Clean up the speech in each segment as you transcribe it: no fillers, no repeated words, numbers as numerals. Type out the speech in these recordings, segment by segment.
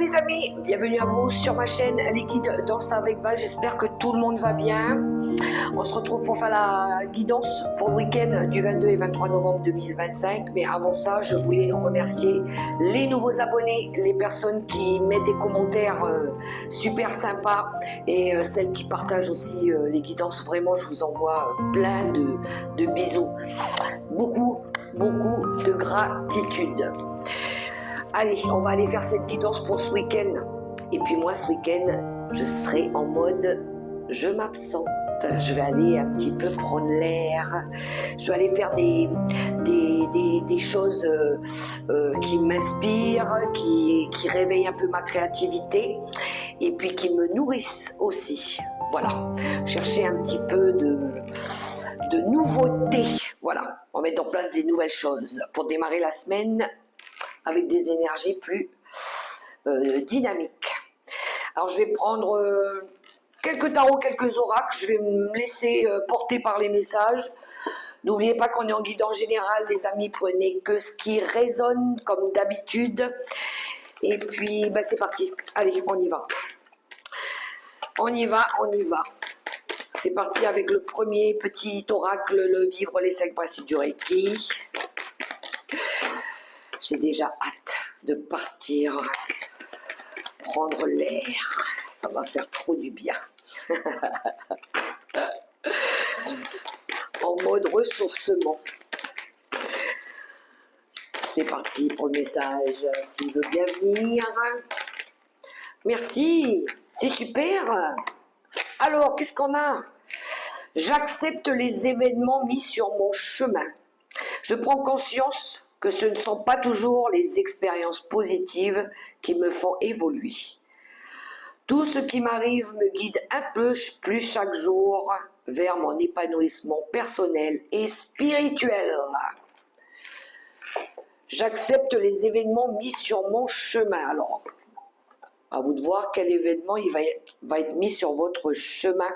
les amis, bienvenue à vous sur ma chaîne Les Guides Danse avec Val, j'espère que tout le monde va bien. On se retrouve pour faire la guidance pour le week-end du 22 et 23 novembre 2025, mais avant ça je voulais remercier les nouveaux abonnés, les personnes qui mettent des commentaires super sympas et celles qui partagent aussi les guidances. Vraiment je vous envoie plein de bisous, beaucoup de gratitude. Allez, on va aller faire cette guidance pour ce week-end. Et puis moi, ce week-end, je serai en mode je m'absente. Je vais aller un petit peu prendre l'air. Je vais aller faire des choses qui m'inspirent, qui réveillent un peu ma créativité et puis qui me nourrissent aussi. Voilà, chercher un petit peu de nouveautés. Voilà, on va mettre en place des nouvelles choses pour démarrer la semaine avec des énergies plus dynamiques. Alors je vais prendre quelques tarots, quelques oracles, je vais me laisser porter par les messages. N'oubliez pas qu'on est en guidance générale, les amis, prenez que ce qui résonne comme d'habitude. Et puis bah, c'est parti, allez on y va. On y va. C'est parti avec le premier petit oracle, le vivre les 5 principes du Reiki. J'ai déjà hâte de partir, prendre l'air, ça va faire trop du bien. En mode ressourcement. C'est parti pour le message, s'il veut bien venir. Merci, c'est super. Alors, qu'est-ce qu'on a? J'accepte les événements mis sur mon chemin. Je prends conscience que ce ne sont pas toujours les expériences positives qui me font évoluer. Tout ce qui m'arrive me guide un peu plus chaque jour vers mon épanouissement personnel et spirituel. J'accepte les événements mis sur mon chemin. Alors, à vous de voir quel événement il va être mis sur votre chemin.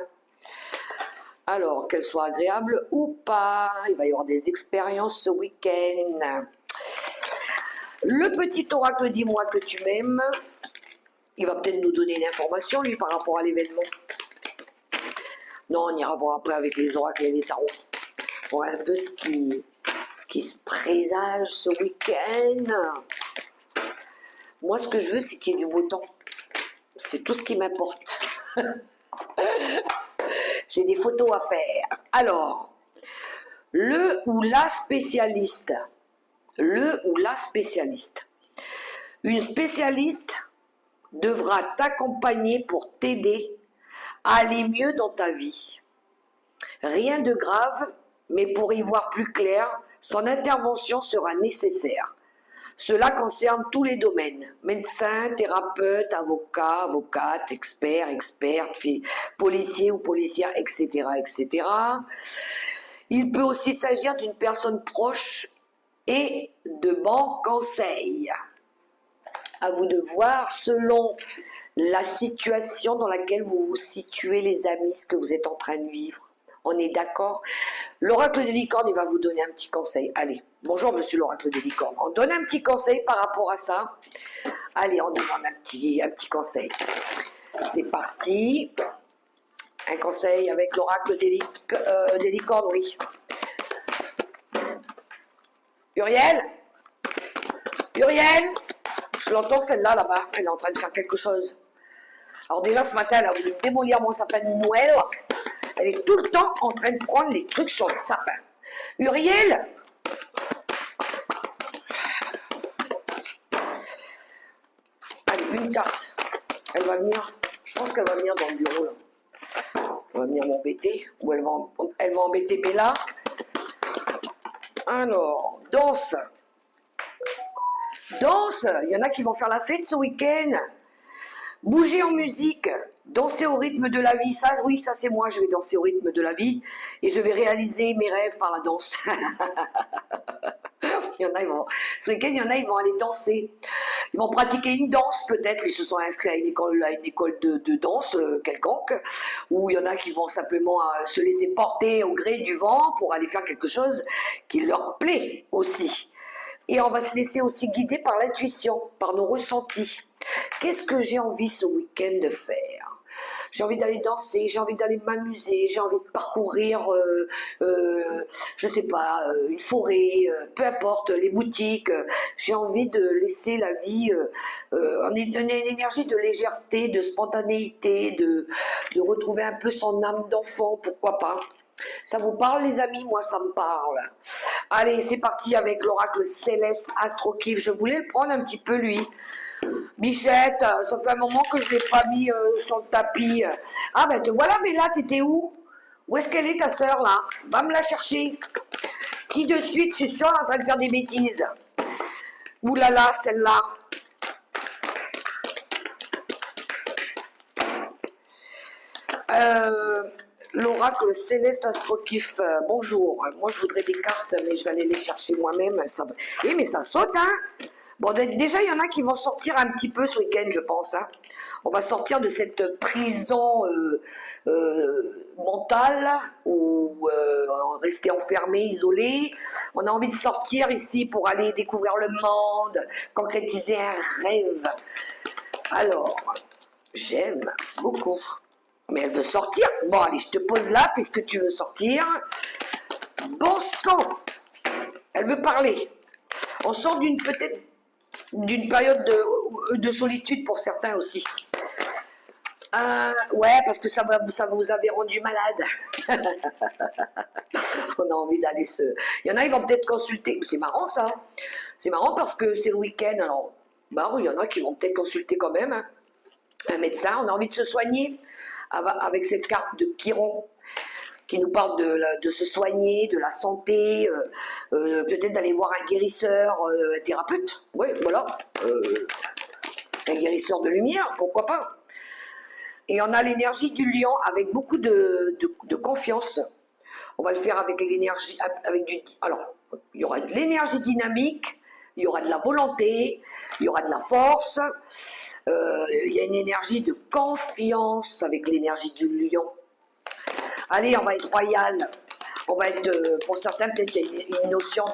Alors, qu'elle soit agréable ou pas, il va y avoir des expériences ce week-end. Le petit oracle, dis-moi que tu m'aimes. Il va peut-être nous donner une information, lui, par rapport à l'événement. Non, on ira voir après avec les oracles et les tarots. On voit un peu ce qui se présage ce week-end. Moi, ce que je veux, c'est qu'il y ait du beau temps. C'est tout ce qui m'importe. J'ai des photos à faire. Alors, le ou la spécialiste. Le ou la spécialiste. Une spécialiste devra t'accompagner pour t'aider à aller mieux dans ta vie. Rien de grave, mais pour y voir plus clair, son intervention sera nécessaire. Cela concerne tous les domaines, médecins, thérapeutes, avocats, avocates, experts, expertes, policiers ou policières, etc., etc. Il peut aussi s'agir d'une personne proche et de bons conseils. À vous de voir selon la situation dans laquelle vous vous situez, les amis, ce que vous êtes en train de vivre. On est d'accord? L'oracle des licornes, il va vous donner un petit conseil. Allez, bonjour monsieur l'oracle des licornes. On donne un petit conseil par rapport à ça. Allez, on demande un petit conseil. C'est parti. Un conseil avec l'oracle des licornes, oui. Uriel? Uriel? Je l'entends celle-là, là-bas. Elle est en train de faire quelque chose. Alors déjà, ce matin, elle a voulu démolir mon sapin de Noël. Elle est tout le temps en train de prendre les trucs sur le sapin. Uriel? Allez, une carte. Elle va venir. Je pense qu'elle va venir dans le bureau, là. Elle va venir m'embêter. Ou elle va embêter Bella. Alors, danse. Danse. Il y en a qui vont faire la fête ce week-end. Bouger en musique, danser au rythme de la vie, ça oui, ça c'est moi, je vais danser au rythme de la vie et je vais réaliser mes rêves par la danse. Il y en a, ce week-end, il y en a, ils vont aller danser. Ils vont pratiquer une danse peut-être, ils se sont inscrits à une école de danse quelconque, ou il y en a qui vont simplement se laisser porter au gré du vent pour aller faire quelque chose qui leur plaît aussi. Et on va se laisser aussi guider par l'intuition, par nos ressentis. Qu'est-ce que j'ai envie ce week-end de faire? J'ai envie d'aller danser, j'ai envie d'aller m'amuser, j'ai envie de parcourir, je sais pas, une forêt, peu importe, les boutiques. J'ai envie de laisser la vie une énergie de légèreté, de spontanéité, de retrouver un peu son âme d'enfant, pourquoi pas. Ça vous parle les amis? Moi ça me parle. Allez, c'est parti avec l'oracle céleste Astro-Kiff. Je voulais le prendre un petit peu lui. Bichette, ça fait un moment que je ne l'ai pas mis sur le tapis. Ah ben te voilà, mais là, t'étais où? Où est-ce qu'elle est ta sœur là? Va me la chercher. Qui de suite, je suis sûre, elle est en train de faire des bêtises. Ouh là là, celle-là. L'oracle céleste Astro-Kiff, bonjour. Moi je voudrais des cartes, mais je vais aller les chercher moi-même. Eh mais ça saute, hein? Bon, déjà il y en a qui vont sortir un petit peu ce week-end, je pense. Hein. On va sortir de cette prison mentale où rester enfermé, isolé. On a envie de sortir ici pour aller découvrir le monde, concrétiser un rêve. Alors, j'aime beaucoup. Mais elle veut sortir. Bon, allez, je te pose là, puisque tu veux sortir. Bon sang! Elle veut parler. On sort peut-être d'une période de solitude pour certains aussi. Ouais, parce que ça vous avait rendu malade. On a envie d'aller se... Il y en a, ils vont peut-être consulter. C'est marrant, ça. C'est marrant parce que c'est le week-end. Alors, bah, il y en a qui vont peut-être consulter quand même. Hein. Un médecin. On a envie de se soigner avec cette carte de Chiron qui nous parle de se soigner, de la santé, peut-être d'aller voir un guérisseur, un thérapeute, oui, voilà, un guérisseur de lumière, pourquoi pas. Et on a l'énergie du lion avec beaucoup de confiance. On va le faire avec l'énergie, alors, il y aura de l'énergie dynamique, il y aura de la volonté, il y aura de la force, il y a une énergie de confiance avec l'énergie du lion. Allez, on va être royal. On va être, pour certains, peut-être qu'il y a une notion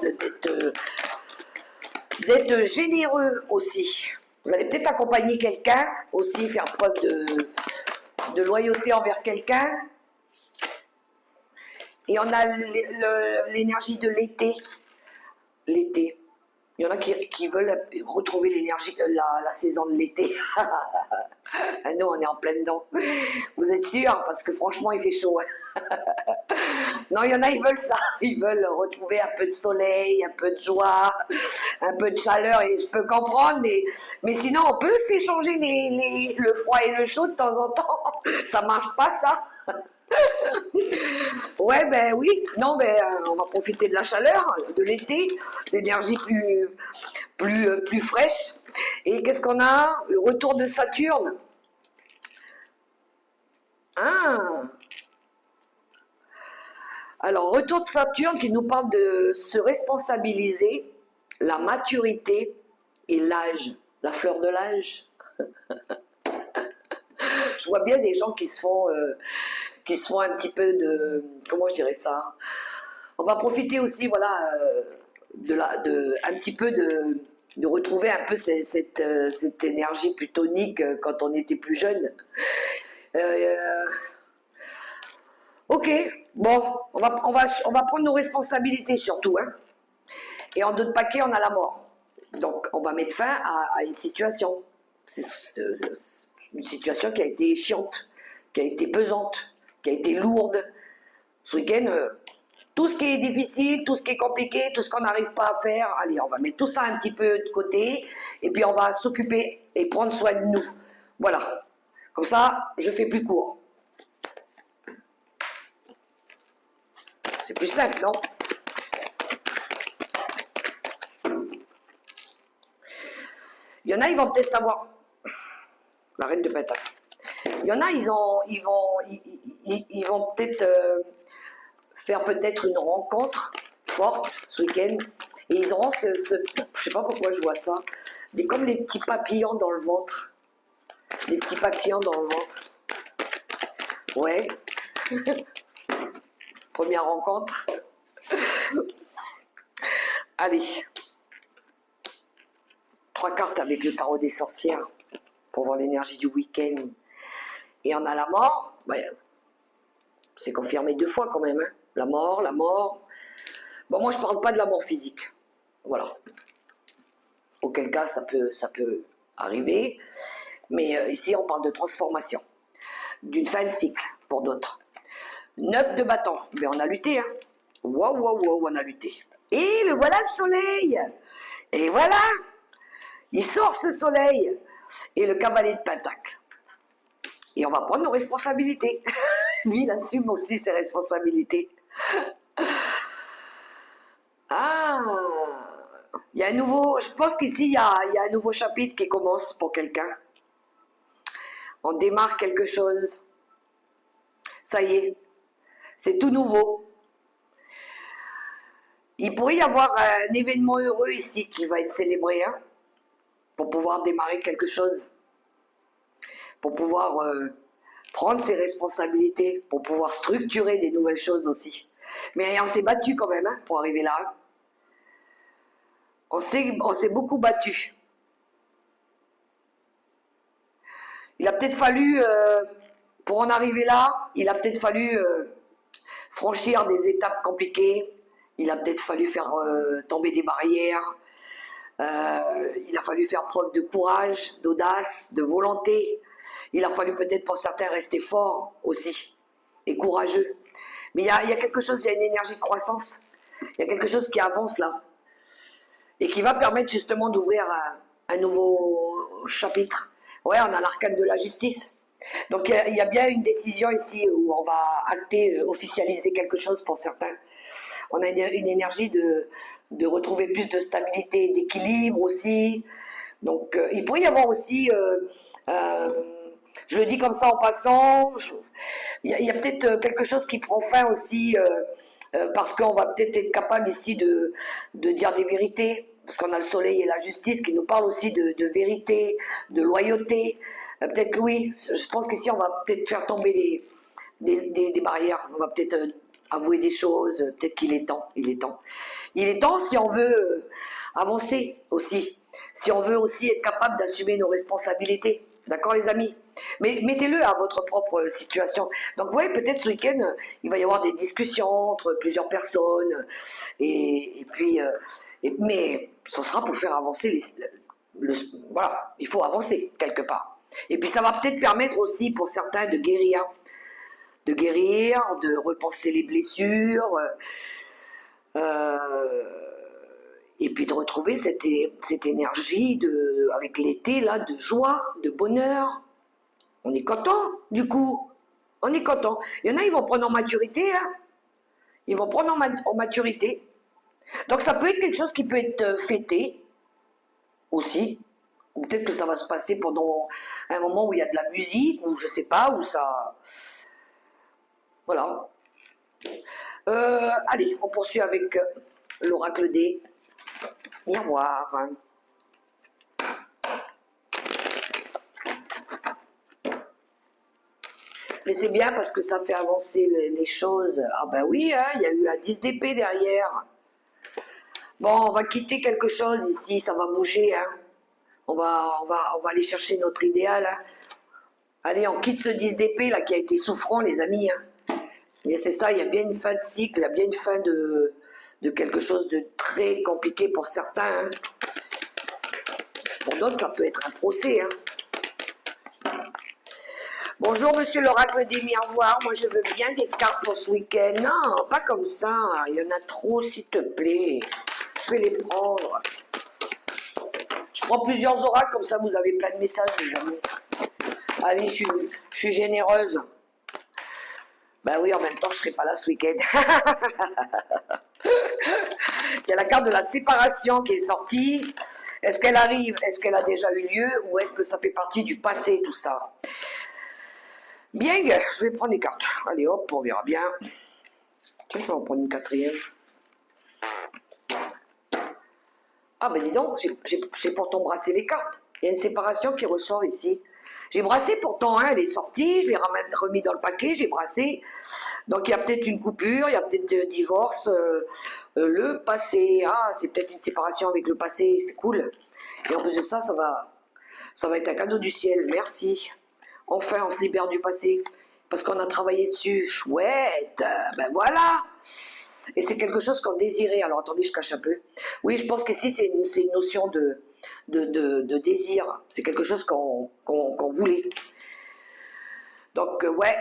d'être généreux aussi. Vous allez peut-être accompagner quelqu'un aussi, faire preuve de loyauté envers quelqu'un. Et on a l'énergie de l'été. L'été. Il y en a qui veulent retrouver l'énergie, la saison de l'été. Nous, on est en plein dedans. Vous êtes sûrs? Parce que franchement, il fait chaud. Hein. Non, il y en a, ils veulent ça. Ils veulent retrouver un peu de soleil, un peu de joie, un peu de chaleur. Et je peux comprendre, mais sinon, on peut s'échanger le froid et le chaud de temps en temps. Ça marche pas, ça. Ouais, ben oui, non, ben on va profiter de la chaleur, de l'été, d'énergie plus fraîche. Et qu'est-ce qu'on a? Le retour de Saturne. Ah. Alors, retour de Saturne qui nous parle de se responsabiliser, la maturité et l'âge, la fleur de l'âge. Je vois bien des gens qui se font un petit peu de... Comment je dirais ça? On va profiter aussi, voilà, un petit peu de retrouver un peu cette énergie plus tonique quand on était plus jeune. Ok, bon, on va prendre nos responsabilités surtout. Hein. Et en d'autres paquets, on a la mort. Donc, on va mettre fin à une situation. C'est une situation qui a été chiante, qui a été pesante, qui a été lourde. Ce week-end, tout ce qui est difficile, tout ce qui est compliqué, tout ce qu'on n'arrive pas à faire, allez, on va mettre tout ça un petit peu de côté et puis on va s'occuper et prendre soin de nous. Voilà. Comme ça, je fais plus court. C'est plus simple, non? Il y en a, ils vont peut-être avoir la reine de Pentacle. Il y en a, ils vont peut-être faire peut-être une rencontre forte ce week-end. Et ils auront je sais pas pourquoi je vois ça, comme les petits papillons dans le ventre. Des petits papillons dans le ventre. Ouais. Première rencontre. Allez. 3 cartes avec le tarot des sorcières pour voir l'énergie du week-end. Et on a la mort. Ouais, c'est confirmé 2 fois quand même. Hein. La mort, la mort. Bon, moi, je parle pas de la mort physique. Voilà. Auquel cas, ça peut arriver. Mais ici, on parle de transformation. D'une fin de cycle, pour d'autres. 9 de bâton. Mais on a lutté, hein. Waouh, waouh, waouh, on a lutté. Et le voilà le soleil. Et voilà. Il sort ce soleil. Et le cavalier de pentacle. Et on va prendre nos responsabilités. Lui, il assume aussi ses responsabilités. Ah, il y a un nouveau, je pense qu'ici, il y a un nouveau chapitre qui commence pour quelqu'un. On démarre quelque chose. Ça y est, c'est tout nouveau. Il pourrait y avoir un événement heureux ici qui va être célébré, hein, pour pouvoir démarrer quelque chose, pour pouvoir prendre ses responsabilités, pour pouvoir structurer des nouvelles choses aussi. Mais on s'est battu quand même, hein, pour arriver là. On s'est beaucoup battu. Il a peut-être fallu, pour en arriver là, il a peut-être fallu franchir des étapes compliquées. Il a peut-être fallu faire tomber des barrières. Il a fallu faire preuve de courage, d'audace, de volonté. Il a fallu peut-être pour certains rester fort aussi et courageux. Mais il y a quelque chose, il y a une énergie de croissance. Il y a quelque chose qui avance là et qui va permettre justement d'ouvrir un nouveau chapitre. Ouais, on a l'arcane de la justice. Donc il y a bien une décision ici où on va acter, officialiser quelque chose pour certains. On a une énergie de retrouver plus de stabilité, d'équilibre aussi. Donc il pourrait y avoir aussi, je le dis comme ça en passant, il y a peut-être quelque chose qui prend fin aussi, parce qu'on va peut-être être capable ici de dire des vérités, parce qu'on a le soleil et la justice qui nous parlent aussi de vérité, de loyauté. Peut-être que oui, je pense qu'ici on va peut-être faire tomber des barrières, on va peut-être avouer des choses, peut-être qu'il est temps, il est temps. Il est temps si on veut avancer aussi, si on veut aussi être capable d'assumer nos responsabilités. D'accord les amis? Mais mettez-le à votre propre situation. Donc vous voyez, peut-être ce week-end, il va y avoir des discussions entre plusieurs personnes, et puis, mais ce sera pour faire avancer voilà, il faut avancer quelque part. Et puis ça va peut-être permettre aussi pour certains de guérir, de repenser les blessures, et puis de retrouver cette énergie avec l'été là, de joie, de bonheur. On est content, du coup. On est content. Il y en a, ils vont prendre en maturité. Hein. Ils vont prendre en maturité. Donc ça peut être quelque chose qui peut être fêté aussi. Ou peut-être que ça va se passer pendant un moment où il y a de la musique, ou je sais pas, où ça... Voilà. Allez, on poursuit avec l'oracle des miroirs. Mais c'est bien parce que ça fait avancer les choses. Ah ben oui, hein, il y a eu un 10 d'épée derrière. Bon, on va quitter quelque chose ici, ça va bouger. Hein. On va aller chercher notre idéal. Hein. Allez, on quitte ce 10 d'épée là qui a été souffrant, les amis. Hein. Mais c'est ça, il y a bien une fin de cycle, il y a bien une fin de quelque chose de très compliqué pour certains. Hein. Pour d'autres, ça peut être un procès. Hein. Bonjour, monsieur l'oracle des miroirs. Moi, je veux bien des cartes pour ce week-end. Non, pas comme ça. Il y en a trop, s'il te plaît. Je vais les prendre. Je prends plusieurs oracles, comme ça, vous avez plein de messages, les amis. Allez, je suis généreuse. Ben oui, en même temps, je ne serai pas là ce week-end. Il y a la carte de la séparation qui est sortie. Est-ce qu'elle arrive? Est-ce qu'elle a déjà eu lieu? Ou est-ce que ça fait partie du passé, tout ça? Bien, je vais prendre les cartes. Allez hop, on verra bien. Tiens, je vais en prendre une quatrième. Ah ben dis donc, j'ai pourtant brassé les cartes. Il y a une séparation qui ressort ici. J'ai brassé pourtant, hein, elle est sortie, je l'ai remis dans le paquet, j'ai brassé. Donc il y a peut-être une coupure, il y a peut-être divorce. Le passé, ah, c'est peut-être une séparation avec le passé, c'est cool. Et en plus de ça, ça va être un cadeau du ciel, merci. Enfin, on se libère du passé, parce qu'on a travaillé dessus. Chouette, ben voilà. Et c'est quelque chose qu'on désirait. Alors attendez, je cache un peu. Oui, je pense qu'ici, c'est une notion de désir. C'est quelque chose qu'on voulait. Donc, ouais.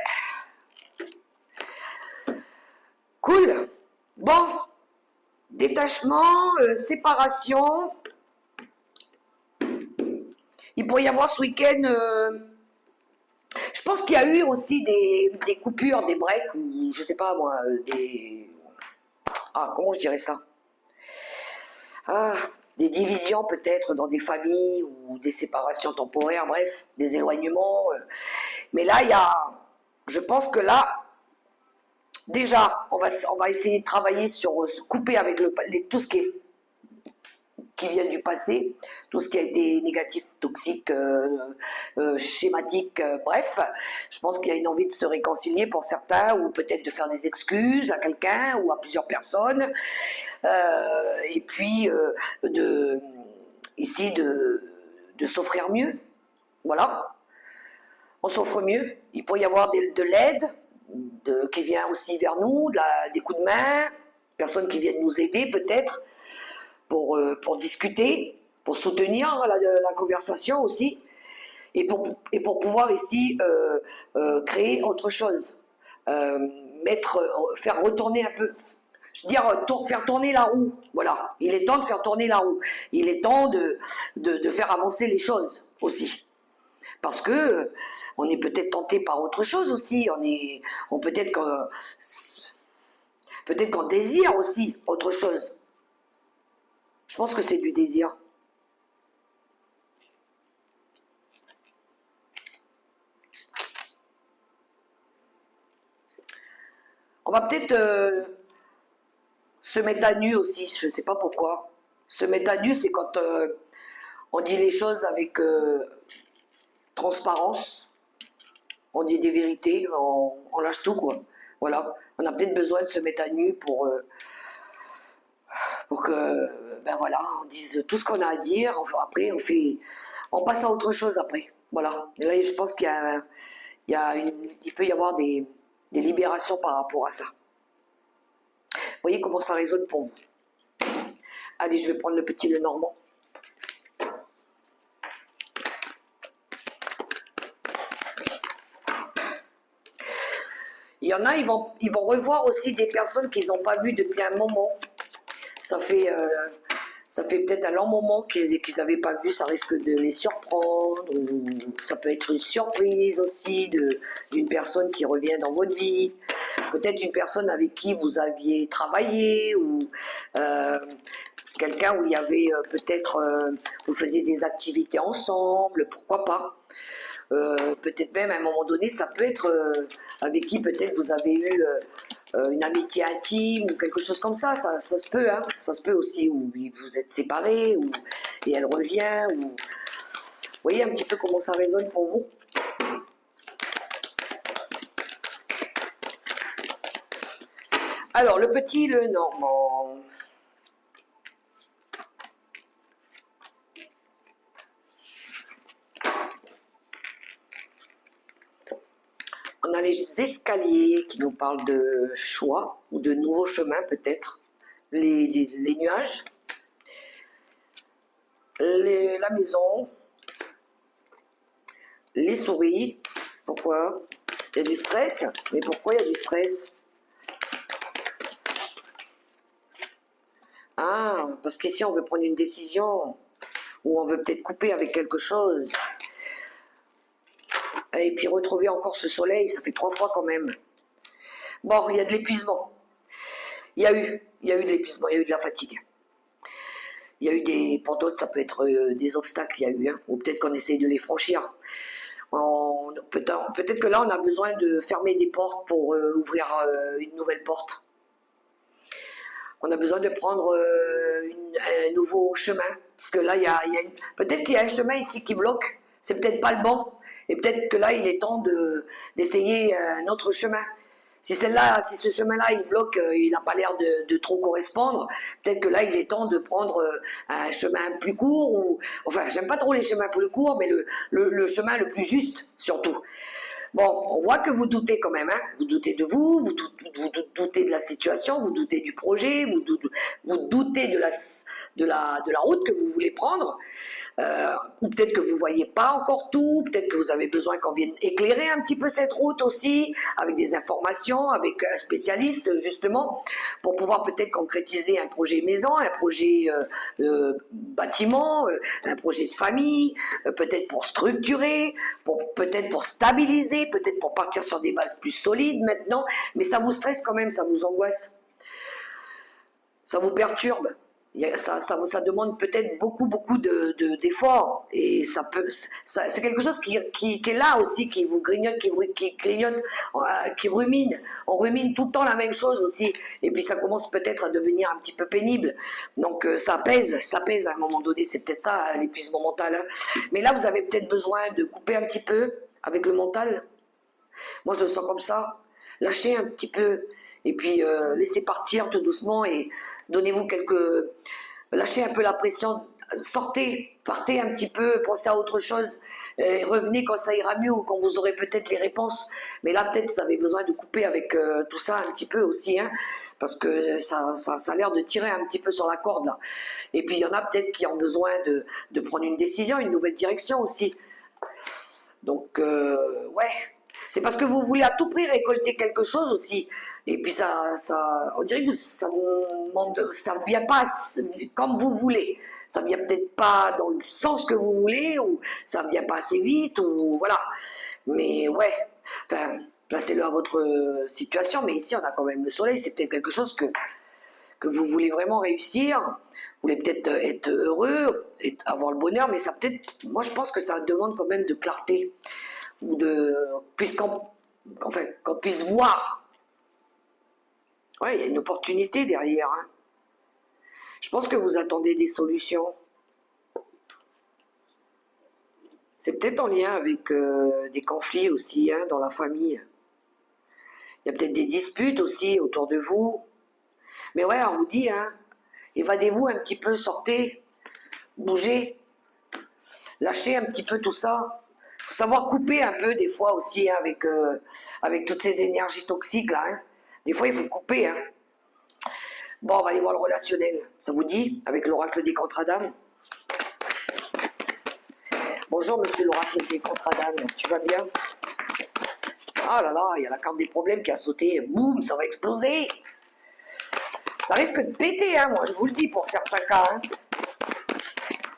Cool. Bon. Détachement, séparation. Il pourrait y avoir ce week-end... je pense qu'il y a eu aussi des coupures, des breaks, ou je sais pas moi, des... Ah, comment je dirais ça? Ah, des divisions peut-être dans des familles, ou des séparations temporaires, bref, des éloignements. Mais là, il y a... Je pense que là, déjà, on va essayer de travailler sur se couper avec tout ce qui vient du passé, tout ce qui a été négatif, toxique, schématique, bref. Je pense qu'il y a une envie de se réconcilier pour certains, ou peut-être de faire des excuses à quelqu'un ou à plusieurs personnes. Et puis, ici, de s'offrir mieux. Voilà. On s'offre mieux. Il peut y avoir de l'aide qui vient aussi vers nous, des coups de main, personnes qui viennent nous aider peut-être pour discuter, pour soutenir la conversation aussi, et pour pouvoir ici créer autre chose, faire retourner un peu, je veux dire, faire tourner la roue. Voilà, il est temps de faire tourner la roue. Il est temps de faire avancer les choses aussi. Parce que on est peut-être tenté par autre chose aussi. Peut-être qu'on désire aussi autre chose. Je pense que c'est du désir. On va peut-être se mettre à nu aussi, je ne sais pas pourquoi. Se mettre à nu, c'est quand on dit les choses avec transparence, on dit des vérités, on lâche tout, quoi. Voilà, on a peut-être besoin de se mettre à nu pour que, ben voilà, on dise tout ce qu'on a à dire. Enfin, après, on passe à autre chose après. Voilà. Et là, je pense il peut y avoir des libérations par rapport à ça. Vous voyez comment ça résonne pour vous. Allez, je vais prendre le petit Lenormand. Il y en a, ils vont revoir aussi des personnes qu'ils n'ont pas vues depuis un moment. Ça fait peut-être un long moment qu'ils n'avaient pas vu, ça risque de les surprendre, ou ça peut être une surprise aussi d'une personne qui revient dans votre vie, peut-être une personne avec qui vous aviez travaillé, ou quelqu'un où il y avait peut-être, vous faisiez des activités ensemble, pourquoi pas. Peut-être même à un moment donné, ça peut être avec qui peut-être vous avez eu une amitié intime ou quelque chose comme ça se peut, hein, ça se peut aussi, ou vous êtes séparés, et elle revient, ou... Vous voyez un petit peu comment ça résonne pour vous. Alors, le petit Lenormand. On a les escaliers qui nous parlent de choix ou de nouveaux chemins peut-être. Les nuages. La maison. Les souris. Pourquoi? Il y a du stress. Mais pourquoi il y a du stress? Ah, parce qu'ici on veut prendre une décision. Ou on veut peut-être couper avec quelque chose. Et puis retrouver encore ce soleil, ça fait 3 fois quand même. Bon, il y a de l'épuisement. Il y a eu de l'épuisement, il y a eu de la fatigue. Il y a eu pour d'autres, ça peut être des obstacles, il y a eu, hein, ou peut-être qu'on essaye de les franchir. Peut-être que là, on a besoin de fermer des portes pour ouvrir une nouvelle porte. On a besoin de prendre un nouveau chemin. Parce que là, peut-être qu'il y a un chemin ici qui bloque. C'est peut-être pas le bon. Et peut-être que là, il est temps d'essayer un autre chemin. Si si ce chemin-là, il bloque, il n'a pas l'air de trop correspondre, peut-être que là, il est temps de prendre un chemin plus court, ou, enfin, j'aime pas trop les chemins plus courts, mais le chemin le plus juste, surtout. Bon, on voit que vous doutez quand même, hein. Vous doutez de vous, vous doutez de la situation, vous doutez du projet, vous doutez de la route que vous voulez prendre. Ou peut-être que vous ne voyez pas encore tout, peut-être que vous avez besoin qu'on vienne éclairer un petit peu cette route aussi, avec des informations, avec un spécialiste justement, pour pouvoir peut-être concrétiser un projet maison, un projet bâtiment, un projet de famille, peut-être pour structurer, peut-être pour stabiliser, peut-être pour partir sur des bases plus solides maintenant, mais ça vous stresse quand même, ça vous angoisse, ça vous perturbe. Ça demande peut-être beaucoup d'efforts, et c'est quelque chose qui est là aussi, qui vous grignote, qui grignote, qui rumine. On rumine tout le temps la même chose aussi, et puis ça commence peut-être à devenir un petit peu pénible. Donc ça pèse à un moment donné. C'est peut-être ça l'épuisement mental. Hein. Mais là, vous avez peut-être besoin de couper un petit peu avec le mental. Moi, je le sens comme ça. Lâchez un petit peu, et puis laissez partir tout doucement, et donnez-vous lâchez un peu la pression, sortez, partez un petit peu, pensez à autre chose, revenez quand ça ira mieux, ou quand vous aurez peut-être les réponses. Mais là, peut-être vous avez besoin de couper avec tout ça un petit peu aussi, hein, parce que ça a l'air de tirer un petit peu sur la corde là. Et puis il y en a peut-être qui ont besoin de prendre une décision, une nouvelle direction aussi. Donc ouais, c'est parce que vous voulez à tout prix récolter quelque chose aussi. Et puis on dirait que ça ne vient pas comme vous voulez. Ça ne vient peut-être pas dans le sens que vous voulez, ou ça ne vient pas assez vite, ou voilà. Mais ouais, enfin, placez-le à votre situation. Mais ici, on a quand même le soleil. C'est peut-être quelque chose que vous voulez vraiment réussir. Vous voulez peut-être être heureux, avoir le bonheur, mais ça peut-être. Moi, je pense que ça demande quand même de clarté, ou qu'on puisse voir. Ouais, il y a une opportunité derrière. Hein. Je pense que vous attendez des solutions. C'est peut-être en lien avec des conflits aussi, hein, dans la famille. Il y a peut-être des disputes aussi autour de vous. Mais ouais, on vous dit, hein, évadez-vous un petit peu, sortez, bougez, lâchez un petit peu tout ça. Faut savoir couper un peu des fois aussi, hein, avec toutes ces énergies toxiques là. Hein. Des fois, il faut couper. Hein. Bon, on va aller voir le relationnel. Ça vous dit? Avec l'oracle des contradames. Bonjour, monsieur l'oracle des contradames. Tu vas bien? Ah là là, il y a la carte des problèmes qui a sauté. Boum, ça va exploser. Ça risque de péter, hein, moi, je vous le dis pour certains cas. Hein.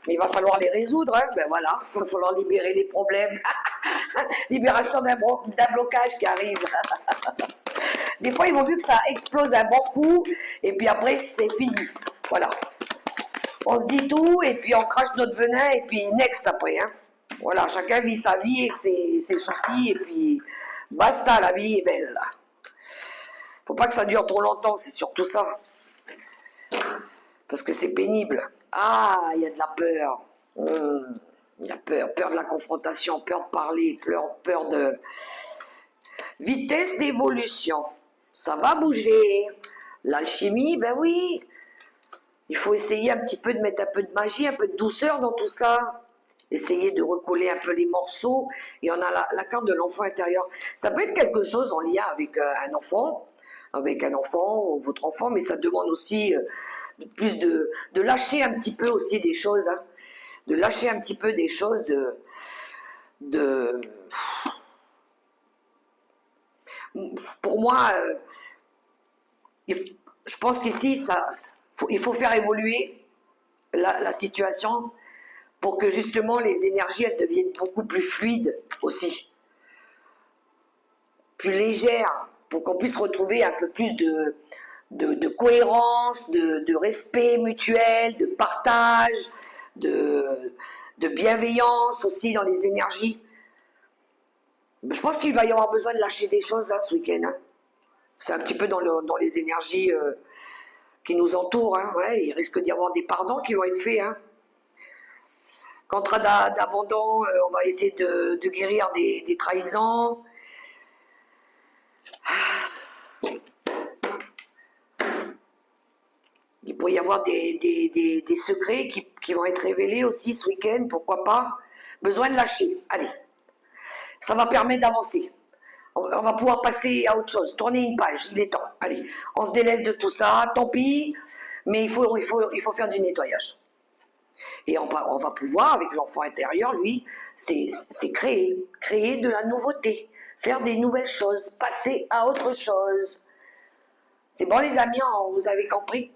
Mais il va falloir les résoudre. Hein. Ben voilà, il va falloir libérer les problèmes. Libération d'un blocage qui arrive. Des fois, il vaut mieux que ça explose un bon coup, et puis après, c'est fini. Voilà. On se dit tout, et puis on crache notre venin, et puis next après. Hein. Voilà, chacun vit sa vie avec ses soucis, et puis basta, la vie est belle. Faut pas que ça dure trop longtemps, c'est surtout ça. Parce que c'est pénible. Ah, il y a de la peur. Il y a peur de la confrontation, peur de parler, peur de vitesse d'évolution. Ça va bouger. L'alchimie, ben oui. Il faut essayer un petit peu de mettre un peu de magie, un peu de douceur dans tout ça. Essayer de recoller un peu les morceaux. Et on a la carte de l'enfant intérieur. Ça peut être quelque chose en lien avec un enfant, ou votre enfant, mais ça demande aussi plus de lâcher un petit peu aussi des choses. Hein. De lâcher un petit peu des choses, pour moi, je pense qu'ici, il faut faire évoluer la situation pour que justement les énergies elles deviennent beaucoup plus fluides aussi, plus légères, pour qu'on puisse retrouver un peu plus de cohérence, de respect mutuel, de partage, de bienveillance aussi dans les énergies. Je pense qu'il va y avoir besoin de lâcher des choses hein, ce week-end. Hein. C'est un petit peu dans les énergies qui nous entourent. Hein, ouais, il risque d'y avoir des pardons qui vont être faits. Hein. Contrat d'abandon, on va essayer de guérir des trahisons. Il peut y avoir des secrets qui vont être révélés aussi ce week-end, pourquoi pas. Besoin de lâcher, allez. Ça va permettre d'avancer. On va pouvoir passer à autre chose, tourner une page, il est temps. Allez, on se délaisse de tout ça, tant pis, mais il faut faire du nettoyage. Et on va pouvoir, avec l'enfant intérieur, lui, c'est créer de la nouveauté, faire des nouvelles choses, passer à autre chose. C'est bon les amis, vous avez compris?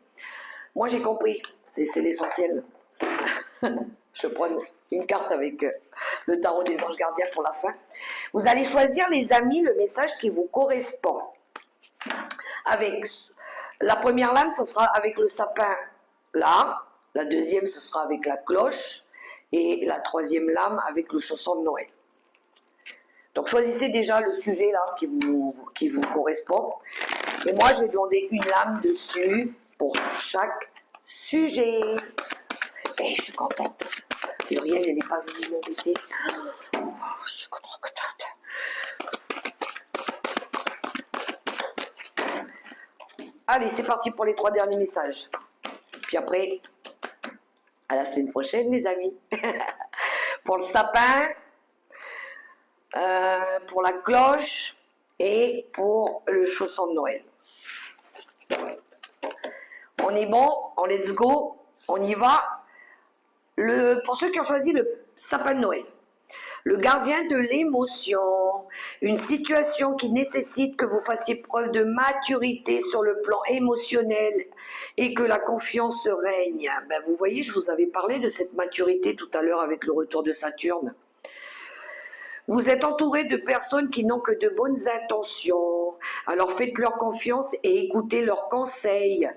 Moi j'ai compris, c'est l'essentiel. Je prends une carte avec le tarot des anges gardiens pour la fin. Vous allez choisir les amis, le message qui vous correspond. Avec la première lame, ce sera avec le sapin là. La deuxième, ce sera avec la cloche. Et la troisième lame avec le chausson de Noël. Donc choisissez déjà le sujet là qui vous correspond. Et moi, je vais demander une lame dessus pour chaque sujet. Et je suis contente. Muriel, elle n'est pas venue m'embêter. Oh, je suis trop contente. Allez, c'est parti pour les 3 derniers messages. Puis après, à la semaine prochaine, les amis. Pour le sapin, pour la cloche et pour le chausson de Noël. On est bon, on let's go, on y va. Pour ceux qui ont choisi le sapin de Noël, le gardien de l'émotion, une situation qui nécessite que vous fassiez preuve de maturité sur le plan émotionnel et que la confiance règne. Ben, vous voyez, je vous avais parlé de cette maturité tout à l'heure avec le retour de Saturne. Vous êtes entouré de personnes qui n'ont que de bonnes intentions. Alors faites-leur confiance et écoutez leurs conseils.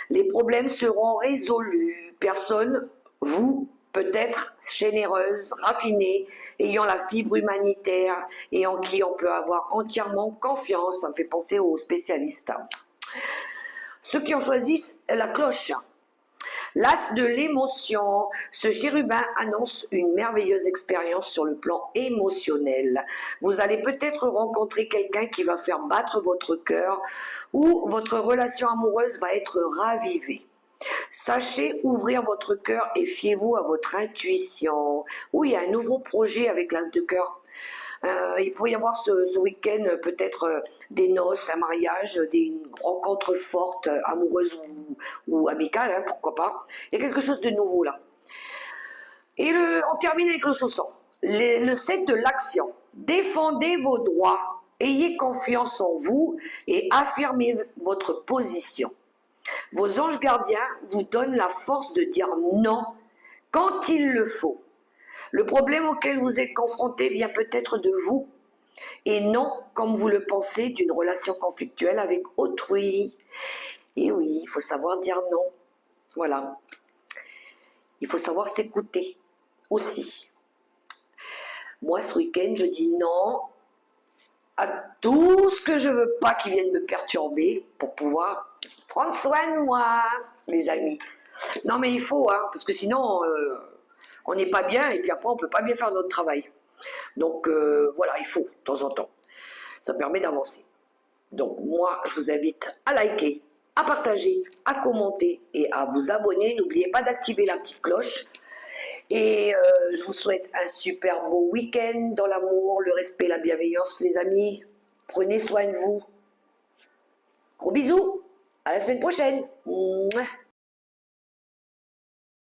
Les problèmes seront résolus. Personne, vous, peut-être généreuse, raffinée, ayant la fibre humanitaire et en qui on peut avoir entièrement confiance. Ça me fait penser aux spécialistes. Ceux qui ont choisi la cloche. L'as de l'émotion, ce chérubin annonce une merveilleuse expérience sur le plan émotionnel. Vous allez peut-être rencontrer quelqu'un qui va faire battre votre cœur ou votre relation amoureuse va être ravivée. Sachez ouvrir votre cœur et fiez-vous à votre intuition. Oui, il y a un nouveau projet avec l'as de cœur. Il pourrait y avoir ce week-end peut-être des noces, un mariage, des rencontres fortes, amoureuses ou amicales, hein, pourquoi pas. Il y a quelque chose de nouveau là. Et on termine avec le chausson. Le 7 de l'action. Défendez vos droits, ayez confiance en vous et affirmez votre position. Vos anges gardiens vous donnent la force de dire non quand il le faut. Le problème auquel vous êtes confronté vient peut-être de vous, et non, comme vous le pensez, d'une relation conflictuelle avec autrui. Et oui, il faut savoir dire non. Voilà. Il faut savoir s'écouter aussi. Moi, ce week-end, je dis non à tout ce que je veux pas qui vienne me perturber pour pouvoir prendre soin de moi, mes amis. Non, mais il faut, hein, parce que sinon... on n'est pas bien et puis après on ne peut pas bien faire notre travail. Donc voilà, il faut de temps en temps. Ça permet d'avancer. Donc moi, je vous invite à liker, à partager, à commenter et à vous abonner. N'oubliez pas d'activer la petite cloche. Et je vous souhaite un super beau week-end dans l'amour, le respect, la bienveillance, les amis. Prenez soin de vous. Gros bisous. À la semaine prochaine. Mouah.